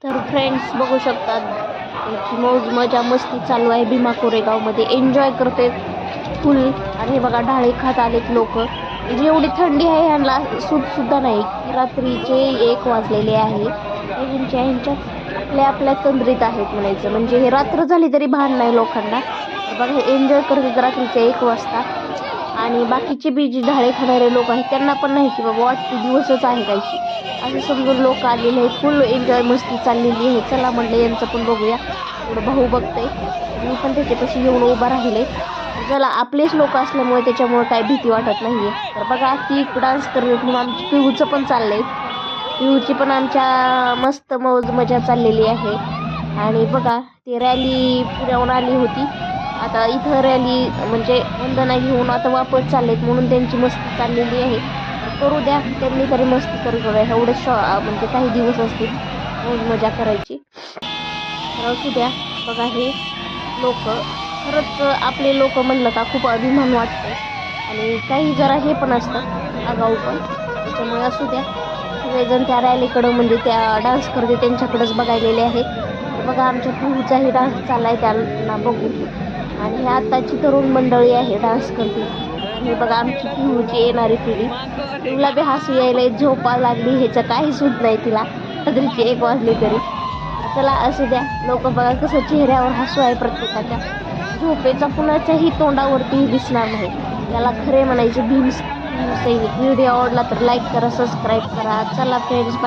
तर फ्रेंड्स बघू शकतात त्यांची मौज मजा मस्ती चालू आहे भीमा कोरेगावमध्ये. एन्जॉय करते फुल. आणि हे बघा ढाळे खात आलेत लोक. म्हणजे एवढी थंडी आहे ह्यांना सुद्धा नाही की रात्रीचे 1 वाजलेले आहे. हे ह्यांच्या आपल्या आपल्या तंद्रीत आहेत म्हणायचं. म्हणजे हे रात्र झाली तरी भान नाही लोकांना. तर बघा हे एन्जॉय करतात रात्रीचे 1 वाजता. आणि बाकीचे बी जे ढाळे खाणारे लोक आहेत त्यांना पण नाही की बाबा वाटते दिवसच आहे काही असं समजून लोक आलेले आहेत. फुल एन्जॉय मस्ती चाललेली आहे. चला म्हटलं यांचं पण बघूया. एवढं भाऊ बघतंय तर मी पण त्याच्यापाशी येऊन उभा राहिले. चला आपलेच लोक असल्यामुळे त्याच्यामुळे काय भीती वाटत नाहीये. तर बघा ती डान्स करत म्हणून आमची पिहूचं पण चाललंय. पिहूची पण आमच्या मस्त मौज मजा चाललेली आहे. आणि बघा ती रॅली पुण्याहून आली होती. आता इथं रॅली म्हणजे वंदना घेऊन आता वापस चाललेत म्हणून त्यांची मस्ती चाललेली आहे. करू द्या त्यांनी तरी मस्ती करू द्या. एवढे म्हणजे काही दिवस असतील मौज मजा करायची तर असू द्या. बघा हे लोक खरंच आपले लोक म्हणलं का खूप अभिमान वाटतंय. आणि काही जरा हे पण असतं आगाऊ पण. त्याच्यामुळे असू द्या. सगळेजण त्या रॅलीकडं म्हणजे त्या डान्स करते त्यांच्याकडेच बघायलेले आहेत. तर बघा आमच्या पिहूचाही डान्स चाललाय त्यांना बघून. आणि हे आताची तरुण मंडळी आहे डान्स करते. आणि हे बघा आमची पिहूची येणारी पिढी. पिहूला बी हसू यायला झोपा लागली ह्याचं काही सुद नाही तिला. रात्रीची 1 वाजली तरी. चला असू द्या. लोक बघा कसं चेहऱ्यावर हसू आहे प्रत्येकाच्या. झोपेचा कुणाच्याही तोंडावरती दिसणार नाही. याला खरे म्हणायचे भीम सैनिक. व्हिडिओ आवडला तर लाईक करा, सबस्क्राईब करा. चला फ्रेंड्स बाय.